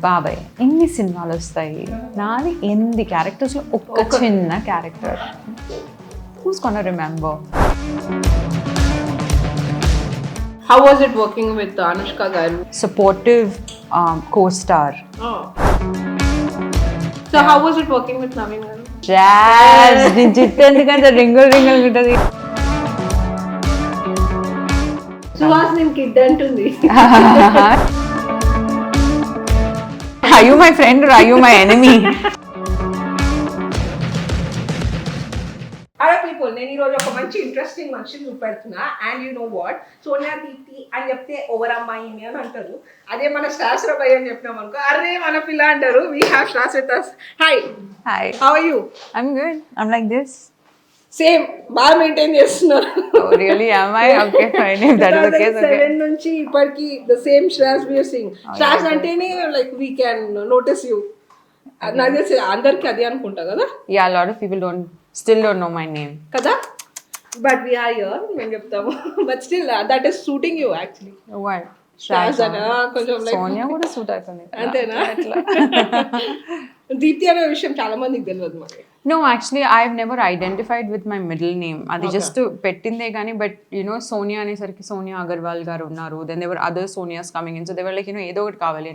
బాబాయ్ ఎన్ని సినిమాలు వస్తాయి, నాది 8 క్యారెక్టర్స్లో ఒక్క చిన్న character. Who's gonna remember? How was it working with Anushka garu? Supportive co-star. Oh. So how was it working with Naveen garu? Jazz. నేను చిట్టేందుకంటే రింగుల్ రింగుల్ ఉంటుంది. సుహాస్ నేను కిడ్ అంటుంది. Are you my friend or are you my enemy? అలా people, నేను ఈరోజు ఒక మంచి interesting మనిషిని చూపెడుతున్నా. And you know what, Sonia Deepthi అని చెప్తే ఓవర్ అమ్మాయిని అని అంటారు. అదే మన శాస్త్ర భయ అని చెప్పినాం అనుకో, అరే మన పిల్ల అంటారు. We have Shravs with us. Hi. Hi. How are you? I'm good. I'm like this. Same బాగా మెయింటైన్ చేస్తున్నారు. Oh really? Am I? Okay, fine. If that is the case, okay. 2007 నుంచి ఇప్పటికి the same Shravs we are seeing. Shravs అంటేనే like we can notice you. నాకు తెలిసి అందరికి అదే అనుకుంటా కదా. Yeah, a lot of people still don't know my name. కదా, బట్ వి ఆర్ హియర్ మేము చెప్తాము. But still that is suiting you actually. What? Shravs అనా కొంచెం లైక్ సోనియా కూడా సూట్ అవుతుంది. అంతేనా? దీప్తి అనే విషయం చాలా మందికి తెలియదు మరి. No, actually, I've never identified with my middle name. అది just పెట్టిందే కానీ, but you know, Sonia అనేసరికి Sonia Agarwal గారు ఉన్నారు. Then there were other Sonias coming in, so they were like, you know, ఏదో ఒకటి కావాలి.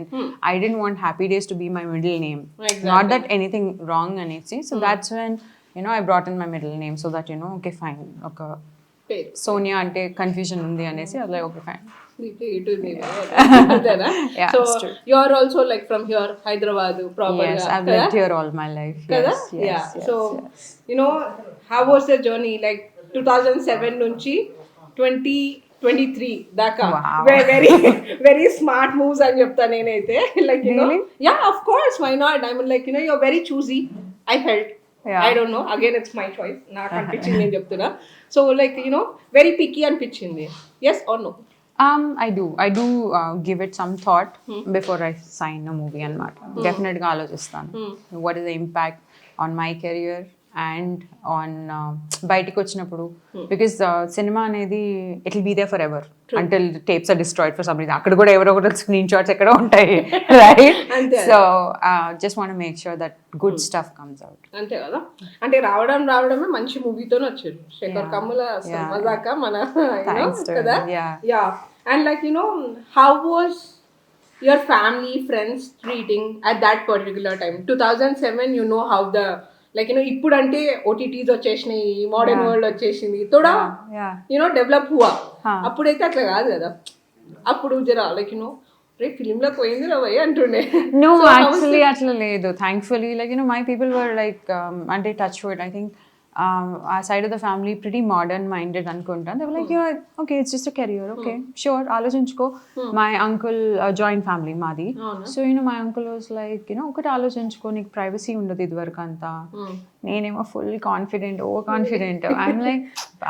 I didn't want Happy Days to be my middle name. Exactly. Not that anything wrong అనేసి. So that's when, you know, I brought in my middle name so that, you know, okay, fine. ఒక Sonia అంటే confusion ఉంది అనేసి I was like, okay, fine. Yeah, so you are also like from here, Hyderabad proper. Yes, I've lived here all my life. Yes, yes. So you know, how was the journey like 2007 nunchi 2023 daka? Wow. Very very smart moves అని చెప్తా నేనైతే. Like you know, yeah, of course, why not? I mean, like you know, you're very choosy. I felt. Yeah. I don't know, again it's my choice. నాకు అనిపించింది నేను చెప్తున్నా. So like you know, very picky అనిపించింది. Yes or no? I do give it some thought before I sign a movie అన్నమాట. Definitely ఆలోచిస్తాను. What is the impact on my career and on బయటికి వచ్చినప్పుడు, because cinema అనేది it will be there forever. True. Until tapes are destroyed for some reason. అక్కడ కూడా ఎవరో ఒకటి screen shots ఎక్కడ ఉంటాయి, right? So just want to make sure that good stuff comes out. అంతే కదా. అంటే రావడమే మంచి మూవీతోనే వచ్చారు. శేఖర్ కమ్ముల మజాక మన కదా. Yeah. And like you know, how was your family, friends treating at that particular time? 2007, you know how the like you know, ఇప్పుడు అంటే ఓటీటీస్ వచ్చేసినాయి, మోడర్న్ వరల్డ్ వచ్చేసింది, తోడా you know డెవలప్ హువా. అప్పుడైతే అట్లా కాదు కదా. అప్పుడు జరా లైక్ యు నో రేపు ఫిల్మ్లోకి పోయింది రా భయ్ అంటుండే. No, actually అట్లా లేదు. Thankfully, like you know, my people were like అంటే touch wood, I think our side of the family pretty modern minded అనుకుంటా. They were like, you know, okay, it's just a career, okay, sure, ఆలోచించుకో. My uncle joint family మాది. So you know, my uncle was like, you know, ఒకటి ఆలోచించుకో, నీకు privacy ఉండదు ఇదివరకు అంతా. నేనేమో full confident, over confident. I'm like,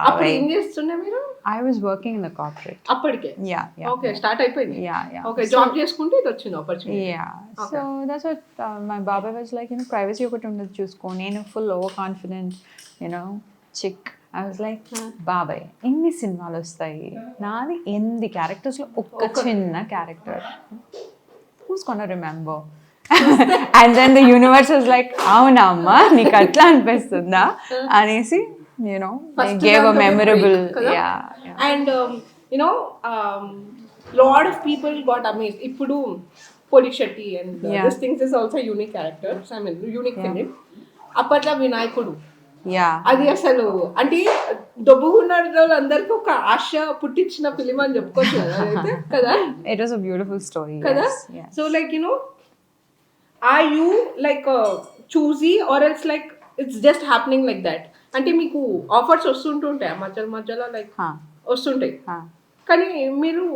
అప్పుడు ఏం చేస్తుండే మీరు? I was working in the corporate. అప్పటికే? Yeah. Okay, స్టార్ట్ అయిపోయింది. Yeah. Okay, జాబ్ చేసుకుంటే ఇది వచ్చింది opportunity. Yeah. So that's what my baba was like, you know, privacy ఒకటి ఉండదు చూసుకో. నేను full over confident, you know, chick. I was like, బాబాయ్ ఎన్ని సినిమాలు వస్తాయి, నాది 8 క్యారెక్టర్స్లో ఒక్క చిన్న character. Who's gonna remember? And then the universe was like, అవునా అమ్మా నీకు అట్లా అనిపిస్తుందా అనేసి, you know, they gave a memorable break, yeah. And you know, lot of people got amazed. Ippudu Polishetty and this things is also unique characters. I mean, unique film. అప్పట్లో వినాయకుడు, అది అసలు అంటే దొబ్బుకున్న వాళ్ళందరికీ ఒక ఆశ పుట్టించిన ఫిలిం అని చెప్పుకోవచ్చు కదా. It was a beautiful story కదా. Yes. So like you know, are you like choosy or else like it's just happening like that? అంటే మీకు ఆఫర్స్ వస్తుంటుంటాయి మధ్యలో లైక్ వస్తుంటాయి, కానీ మీరు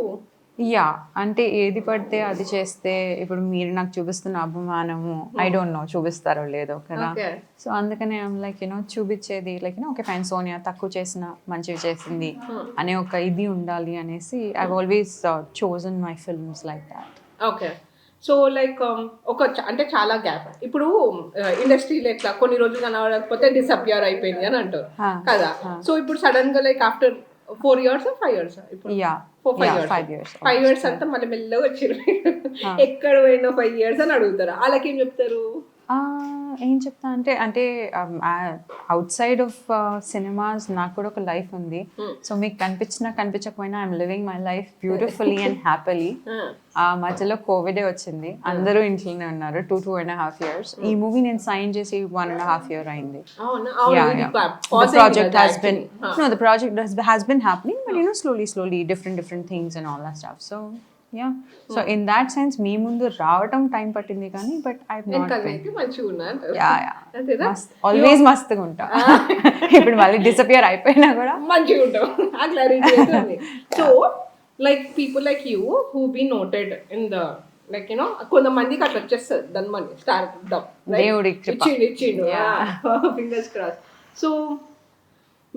అంటే ఏది పడితే అది చేస్తే, ఇప్పుడు మీరు నాకు చూపిస్తున్న అభిమానము ఐ డోంట్ నో చూపిస్తారో లేదో కదా. సో అందుకనే ఐమ్ లైక్ యూనో చూపించేది like you know okay fine, Sonia తక్కువ చేసిన మంచివి చేసింది అనే ఒక ఇది ఉండాలి అనేసి I always chosen my films like that. Okay. So like ఒక అంటే చాలా గ్యాప్ ఇప్పుడు ఇండస్ట్రీలో ఎట్లా కొన్ని రోజులు కనబడకపోతే డిసపియర్ అయిపోయింది అని అంటారు కదా. సో ఇప్పుడు సడన్ గా like after 4 years or 5 years ఇప్పుడు Yeah, 5 years. 5 years అంతా మళ్ళీ మెల్లగా వచ్చారు. ఎక్కడ పోయినా 5 years అని అడుగుతారు. వాళ్ళకి ఏం చెప్తారు? ఏం చెప్తా అంటే అవుట్ సైడ్ ఆఫ్ సినిమాస్ నాకు కూడా ఒక లైఫ్ ఉంది. సో మీకు కనిపించకపోయినా I'm living my life beautifully and happily. మధ్యలో కోవిడే వచ్చింది, అందరూ ఇంట్లోనే ఉన్నారు 2.5 years. ఈ మూవీ నేను సైన్ చేసి 1.5 year అయింది. The project has been happening, but slowly different things and all that stuff. So yeah, so in that sense మీ ముందు రావటం టైం పట్టింది కానీ బట్ ఐ ఆల్వేస్ మస్తుగా ఉంటా. ఇప్పుడు మళ్ళీ డిసపియర్ అయిపోయినా కూడా మంచిగా ఉంటాం. ఆ క్లారిటీ ఉంది. So like people like you who be noted in the like కొంతమందికి అట్లా వచ్చేస్తుంది దాని మనీ స్టార్ట్ దేవుడి ఇచ్చిండు fingers cross. So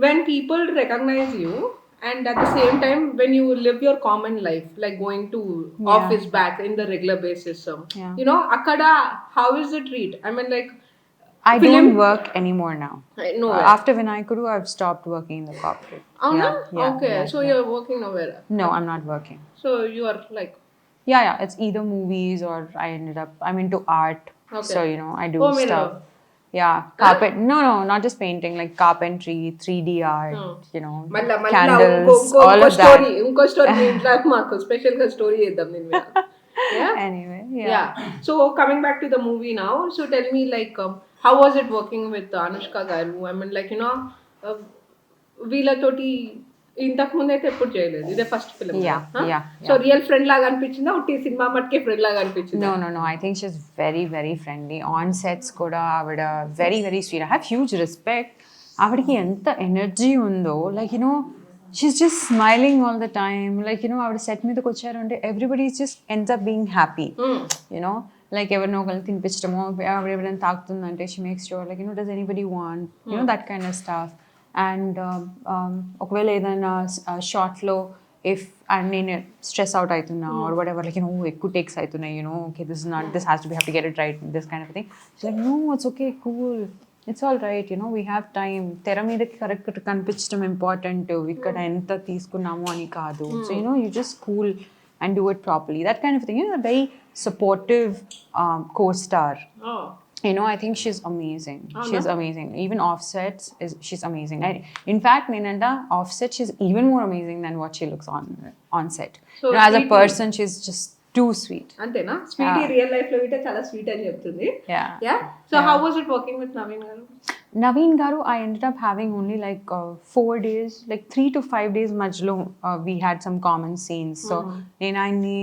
when people recognise you and at the same time when you live your common life like going to office back in the regular basis akada how is the treat? I mean like I don't work anymore now. No, after Vinayakuru I've stopped working in the corporate. Okay. So you're working nowhere? No, I'm not working. So you are like it's either movies or I'm into art. Okay. So I do stuff. Yeah, carpet. No, not just painting, like carpentry, 3D art, candles, all of that. Unko story intla maaku special ga story edam nenu. Yeah. Anyway, yeah. So coming back to the movie now, so tell me like how was it working with Anushka garu? I mean like వీళ్ళతోటి ఇంతకు ముందు అయితే ఎప్పుడు చేయలేదు, ఇదే first film. So real friend లాగా అనిపించిందా, ఉట్టి cinema మట్టుకే ఫ్రెండ్ లాగా అనిపించింది? No, I think she's very very friendly on sets కూడా. ఆవిడ very very sweet. I have huge respect. ఆవిడకి ఎంత ఎనర్జీ ఉందో, like she's just smiling all the time. Like ఆవిడ సెట్ మీదకి వచ్చారు అంటే everybody just ends up being happy. Like ఎవరినో ఒకరిని తినిపించడమో, ఆవిడ ఎవరైనా తాకుతుందంటే she makes sure like does anybody want that kind of stuff. And ఒకవేళ ఏదైనా షార్ట్లో ఇఫ్ నేను స్ట్రెస్ అవుట్ అవుతున్నా ఆర్ వాట్ ఎవర్ లైక్ ఎక్కువ టేక్స్ అవుతున్నాయి okay this has to be have to get it right this kind of thing like no it's okay cool it's all right we have time. తెర మీదకి correct కనిపించడం important, ఇక్కడ ఎంత తీసుకున్నాము అని కాదు. So you just cool and do it properly, that kind of thing. A very supportive co-star. I think she's amazing. She's amazing. Even offsets she's amazing. In fact, Ninanda offset she's even more amazing than what she looks on set. So as a person she's just too sweet. Antena sweetie real life lo vita chala sweet ani cheptundi. Yeah. So how was it working with Naveen garu? I ended up having only like 4 days, like 3 to 5 days majlo we had some common scenes. So nenu ayni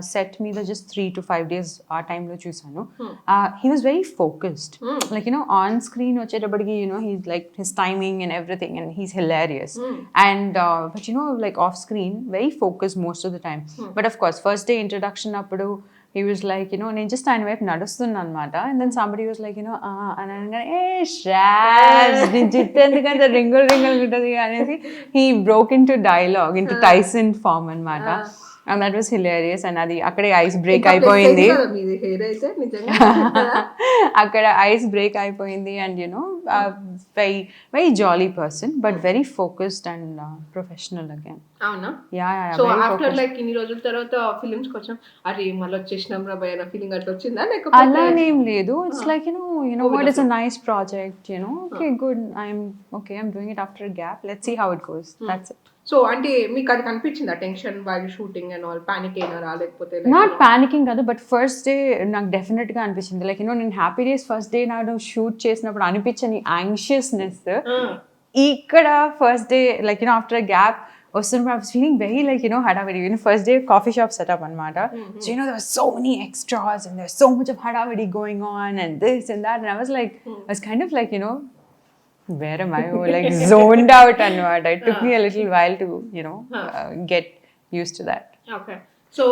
set meeda just 3 to 5 days aa time lo chusanu. He was very focused. Like on screen vachetappadiki he's like his timing and everything, and he's hilarious. And but like off screen very focused most of the time. But of course first day introduction appudu he was like నేను just ఆయన వైపు నడుస్తున్నా అనమాట. And then somebody was like and Sravs నీ జిట్టు ఎందుకంటే రింగుల్ ఉంటుంది అనేసి he broke into dialogue into Tyson form అనమాట. And that was hilarious. And అది అక్కడే ఐస్ బ్రేక్ అయిపోయింది. అక్కడ ఐస్ బ్రేక్ అయిపోయింది. And very very jolly person but very focused and professional again. అవునా? Yeah. సో ఆఫ్టర్ లైక్ ఇన్ని రోజుల తర్వాత ఫిలిమ్స్ కి వచ్చాం, అరే మళ్ళీ వచ్చేసినాం రా భయ ఫీలింగ్ అట్లా వచ్చిందా? లేకపోతే అలానేం లేదు. It's like what is a nice project, okay good, I'm doing it after a gap, let's see how it goes. That's it. So అంటే మీకు అది కనిపించిందా tension while shooting and all, panic అయినారా? లేకపోతే నాట్ పానికింగ్ కాదు, but first day నాకు definite గా అనిపించింది లైక్ నేను హ్యాపీ డేస్ ఫస్ట్ డే నాకు షూట్ చేసినప్పుడు అనిపించని యాంగ్షియస్నెస్ ఇక్కడ first day like after a gap వస్తున్నప్పుడు I was feeling very like hadavidi. First day coffee shop setup anamata. So there were so many extras and there was so much of hadavidi going on and this and that, and I was like I was kind of like where am I? Like zoned out anamata. It took me a little while to get used to that. Okay. So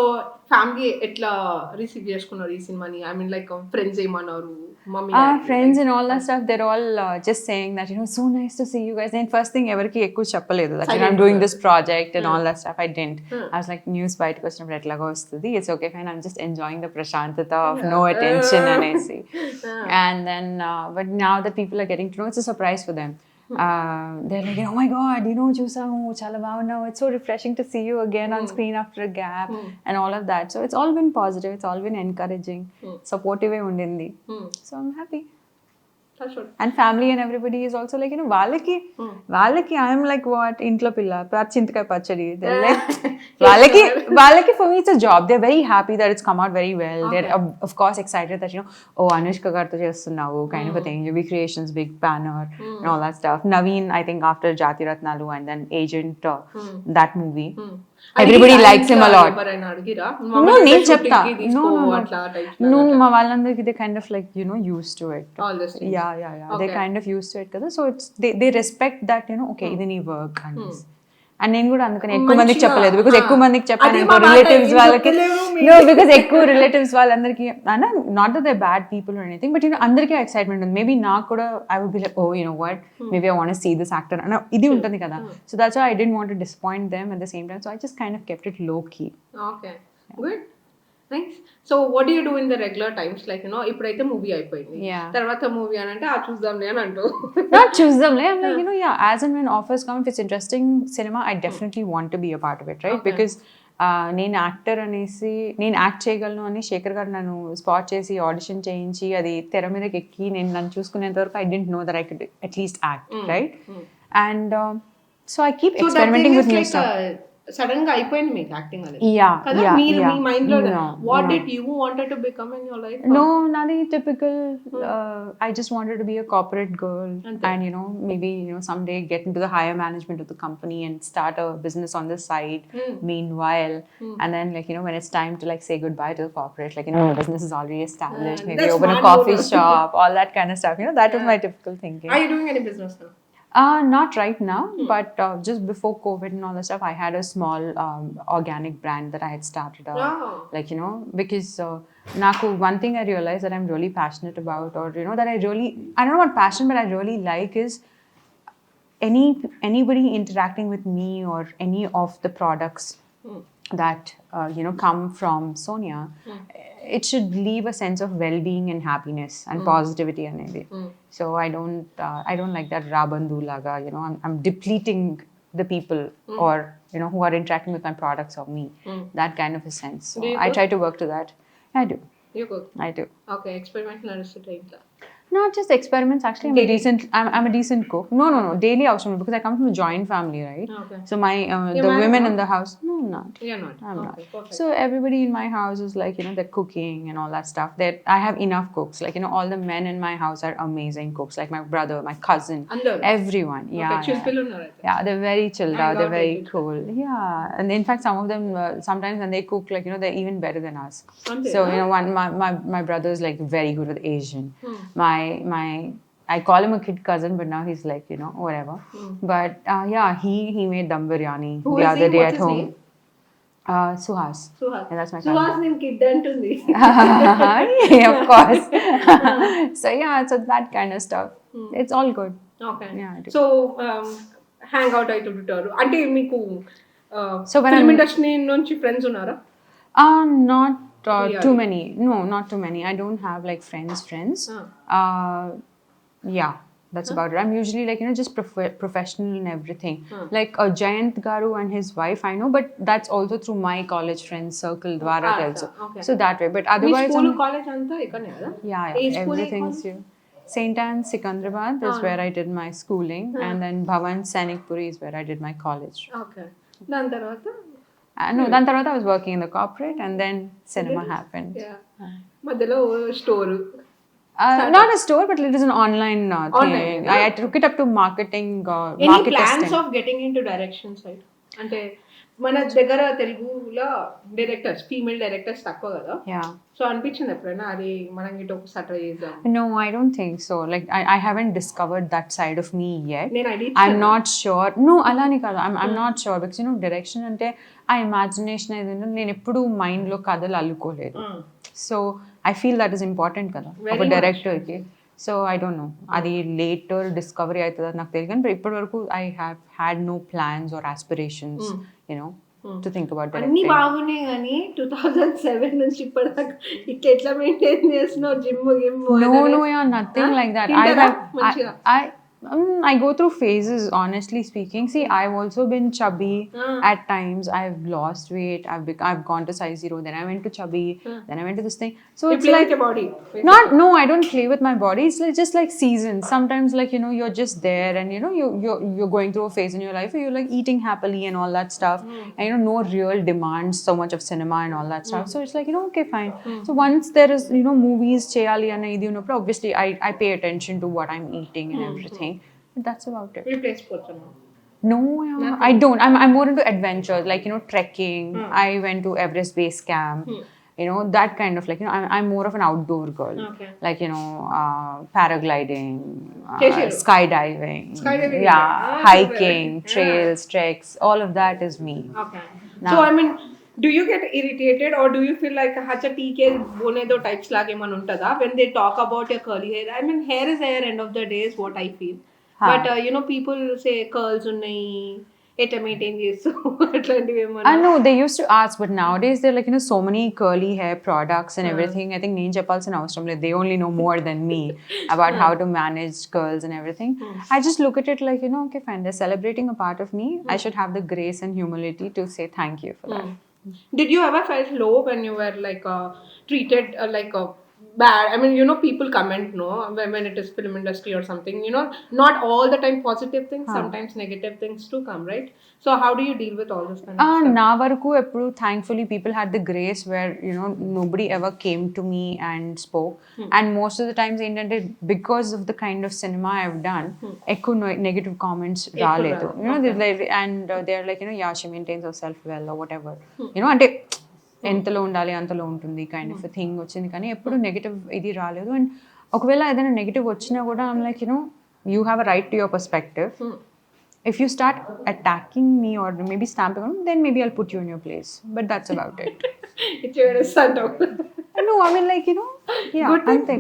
family ఎట్లా receive చేసుకున్నారు ఈ సినిమాని? I mean like friends ఏమన్నారు, mummy friends and all that stuff, they're all just saying that so nice to see you guys. నేను first thing ఎవరికి ఎక్కువ చెప్పలేదు that I'm doing this project and all that stuff. I didn't. I was like news బయటకు వచ్చినప్పుడు ఎట్లాగో వస్తుంది, it's okay fine, I'm just enjoying the prashantata of no attention అనేసి. And then but now that people are getting to know, it's a surprise for them. They're like, oh my god, చూసాము చాలా బాగున్నావు, it's so refreshing to see you again on screen after a gap and all of that. So it's all been positive, it's all been encouraging, supportive ఏ ఉండింది. So I'm happy. And family and everybody is also like, వాళ్ళకి I'm like what, ఇంట్లో పిల్ల చింతకాయ పచ్చడి. They're like, వాళ్ళకి for me it's a job. They're very happy that it's come out very well. They're of course excited that oh, Anushka garto చేస్తున్నావు kind of a thing. UV Creations big banner and all that stuff. Naveen, I think after Jati Ratnalu and then Agent, that movie, everybody likes him a lot. No, నేను చెప్తా. No, మా వాళ్ళందరికీ they kind of like used to it. Yeah. They kind of used to it కదా. So it's they respect that okay, ఇది నీ work and నేను కూడా అందుకని ఎక్కువ మందికి చెప్పలేదు, బికాస్ ఎక్కువ మందికి చెప్పాను రిలేటివ్స్ వాళ్ళకి, బికాస్ ఎక్కువ రిలేటివ్స్ వాళ్ళందరికీ not that they bad people are anything, but అందరికీ ఎక్సైట్మెంట్ ఉంది. మేబీ నాకు కూడా I would be like oh what, maybe I want to see this actor అన్న ఇది ఉంటుంది కదా. So that's why I didn't want to disappoint them at the same time, so I just kind of kept it low key. Okay, good, nice. So what do you do in the regular times, like ఇప్పుడైతే movie అయిపోయింది, తర్వాత movie అని అంటే చూద్దాంలే అని అంటూ not చూద్దాంలే, I'm like as and when offers come, if it's interesting cinema, I definitely want to be a part of it, right? Because నేను యాక్టర్ అనేసి నేను యాక్ట్ చేయగలను అని శేఖర్ గారు నన్ను స్పాట్ చేసి ఆడిషన్ చేయించి అది తెర మీదకి ఎక్కి నన్ను చూసుకునేంత వరకు I didn't know that I could at least act, right? And so I keep experimenting with new stuff. Sudden గా అయిపోయింది మీకు యాక్టింగ్ అనేది. మీ మైండ్ లో what did you wanted to become in your life? No, నాది typical I just wanted to be a corporate girl and maybe someday get into the higher management of the company and start a business on the side meanwhile, and then when it's time to say goodbye to the corporate, business is already established, maybe open a coffee shop, all that kind of stuff, that was my typical thinking. Are you doing any business now? Not right now, but just before COVID and all that stuff, I had a small organic brand that I had started up. Wow. Because naku one thing I realized that I'm really passionate about, or that I don't know what passion, but I really like is anybody interacting with me or any of the products that come from Sonia, it should leave a sense of well-being and happiness and positivity anedi. So I don't like that rabandu laga, I'm depleting the people or who are interacting with my products or me, that kind of a sense. So I try to work to that. I do. You cook? I do. Okay, experiment nadustuta intla. Not just experiments, actually I'm a decent cook. No, daily avasam, because I come from a joint family, right? Okay. So my the women in the house, no, I'm not. You're not? I'm okay, not. Perfect. So everybody in my house is like they're cooking and all that stuff. That I have enough cooks, all the men in my house are amazing cooks, like my brother, my cousin, everyone. Yeah, okay, chill unnaru. Yeah, they're very chilled out, they're very cool. Yeah, and in fact some of them sometimes when they cook they're even better than us. So one my brother is very good with Asian. My I call him a kid cousin, but now he's whatever. But yeah, he made dum biryani the other day at home. Suhas. Yeah, that's my cousin. Suhas nin kid antundi. Yeah, of course. So yeah, so that kind of stuff. It's all good. Okay. Yeah, I do. So hang out అయితుంటారు అంటే మీకు So when film industry నుంచి friends ఉన్నారా? Not too many. No, not too many. I don't have friends. Yeah, that's about it. I'm usually just professional and everything. Like Jayant Garu and his wife, I know, but that's also through my college friends circle dwara also. Okay. So that way, but otherwise school college anta ikkane kada? Yeah, everything's here. St. Anne's Secunderabad is where I did my schooling, and then Bhavan Sanikpuri is where I did my college. Okay. Dan tarvata then I was working in the corporate, and then cinema happened. Yeah. Madhelo store. Not a store, but it is an online thing. I took it up to marketing. Any plans of getting into direction side? Ante మన దగ్గర తెలుగులో directors female directors తక్కువ కదా. So అనిపించింది ఎప్పుడైనా అది మనం ఇటు ఒకసారి ట్రై చేద్దాం? No, I don't think so. I haven't discovered that side of me yet. I'm not sure. No, alani kaadu. I'm not sure because direction అంటే ఆ ఇమాజినేషన్ ఏదైనా నేను ఎప్పుడు మైండ్ లో కథలు అల్లుకోలేదు. So I feel that is important కదా ఒక director కి. So I don't know. అది later discovery అవుతుందో నాకు తెలియదు, కానీ ఇప్పటి వరకు I have had no plans or aspirations, to think about directing. అన్ని బాగున్నాయి కానీ 2007 నుంచి ఇప్పటిదాకా ఇట్లా ఎట్లా మెయింటైన్ చేస్తున్నావు gym గిమ్? No, yeah, nothing like that. I go through phases, honestly speaking. See, I've also been chubby at times. I've lost weight. I've gone to size 0. Then I went to chubby. Then I went to this thing. So You it's play like with your body. no, I don't play with my body. It's like just like seasons. Sometimes like you're just there, and you're going through a phase in your life where you're like eating happily and all that stuff, and no real demands so much of cinema and all that stuff. So it's like okay, fine. So once there is movies cheyali ana idi unnappudu, obviously I pay attention to what I'm eating and everything. But that's about it. You play sports or not? No, I don't. I'm more into adventures, like trekking. I went to Everest Base Camp. That kind of like I'm more of an outdoor girl. Okay. Like paragliding, skydiving, Skydiving, yeah, yeah. hiking, Yeah. trails, treks. All of that is me. Okay. Now- So I mean, do you get irritated or do you feel like hacha TK bone do types lage man untada when they talk about your curly hair? I mean, hair is hair. End of the day is what I feel. But people say curls ఉన్నాయి ఎట్లా maintain చేస్తూ అట్లాంటివి ఏమన్నా I know they used to ask, but nowadays they're like so many curly hair products and everything. I think నేను చెప్పాల్సిన అవసరం లేదు. They only know more than me about how to manage curls and everything. I just look at it like okay, fine. They're celebrating a part of me. I should have the grace and humility to say thank you for that. Did you ever felt low when you were like treated like bad? I mean, people comment no when it is film industry or something. Not all the time positive things. Sometimes negative things too come, right? So how do you deal with all this kind of stuff? నా వరకు ఎప్పుడు thankfully people had the grace where nobody ever came to me and spoke. And most of the times ఏంటంటే because of the kind of cinema I've done ఎక్కువ negative comments రాలేదు. And they're like yeah, she maintains herself well or whatever. అంటే ఎంతలో ఉండాలి అంతలో ఉంటుంది kind of thing వచ్చింది, కానీ ఎప్పుడు నెగిటివ్ ఇది రాలేదు. అండ్ ఒకవేళ ఏదైనా నెగిటివ్ వచ్చినా కూడా I'm like you have a right to your perspective. If you start attacking me or maybe stamping on me, then maybe I'll put you in your place. But that's about it. It's your son. No, I mean like yeah. Good thing.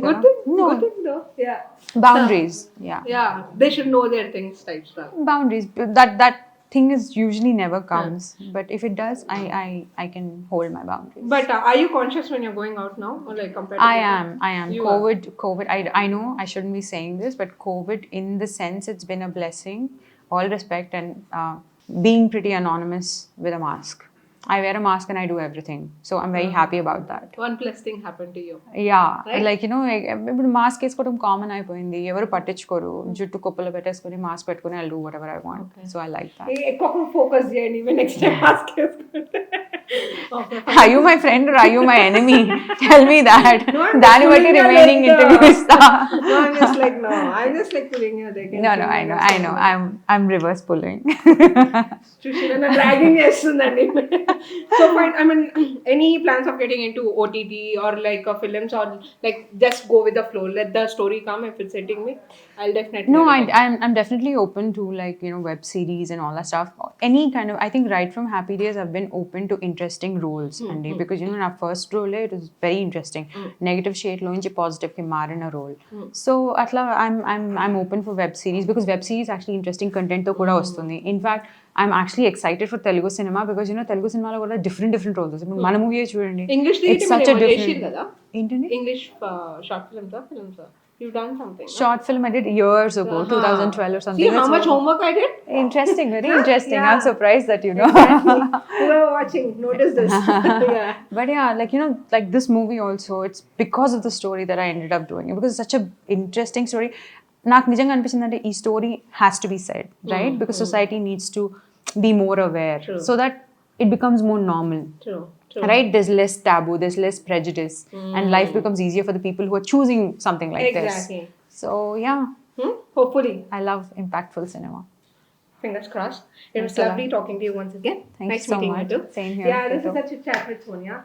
No. Good thing though. Yeah. Boundaries. Yeah. Yeah. They should know their things type stuff. Boundaries. That thing is usually never comes, but if it does, I can hold my boundaries. But are you conscious when you're going out now, or like compared to I am. COVID. I know I shouldn't be saying this, but COVID, in the sense, it's been a blessing. All respect, and being pretty anonymous with a mask. I wear a mask and I do everything, so I'm very happy about that. One plus thing happened to you. Yeah, right? like ఇప్పుడు mask వేసుకోవడం common అయిపోయింది, ఎవరు పట్టించుకోరు. జుట్టు కుప్పలు పెట్టేసుకొని mask పెట్టుకుని I'll do whatever I want. So I like that. ఎక్కువ ఫోకస్ చేయండి నెక్స్ట్ టైం మాస్క్ వేసుకుంటే. Are you my friend or are you my enemy? Tell me that. దాని బట్టి రిమైనింగ్ ఇంటర్వ్యూ ఇస్తా. No, I'm just like pulling your leg. No, I know. I'm reverse pulling. Sushila dragging చేస్తుందండి. So fine. I mean, any plans of getting into OTT or like films, or like just go with the flow, let the story come? If it's hitting me, I'll definitely. No, I'm definitely open to like web series and all that stuff. Any kind of, I think right from Happy Days I've been open to interesting roles, and because in our first role it was very interesting. Negative shade lo nunchi positive ki marina role. So atla I'm open for web series, because web series actually interesting content to kuda vastundi. In fact, I'm actually excited for Telugu cinema, because Telugu cinema lo kuda different roles. Mana movie chudandi, English it's such a different kada ఏంటండి English short films. You've done something. Short film I did years ago, 2012 or something. See how much homework I did? Interesting, very interesting. Yeah. I'm surprised that you know. Who are watching, notice this. Yeah. But yeah, like like this movie also, it's because of the story that I ended up doing it, because it's such a interesting story. నాకు నిజంగా అనిపించింది అంటే ఈ story has to be said, right? Because society needs to be more aware so that it becomes more normal. True. Right? There's less taboo, there's less prejudice, and life becomes easier for the people who are choosing something like Exactly. this. So yeah, Hopefully. I love impactful cinema. Fingers crossed. It was Thanks a lovely talking to you once again. Thanks nice so meeting much. you too. Same here. Yeah, this is such a chat with Sonia.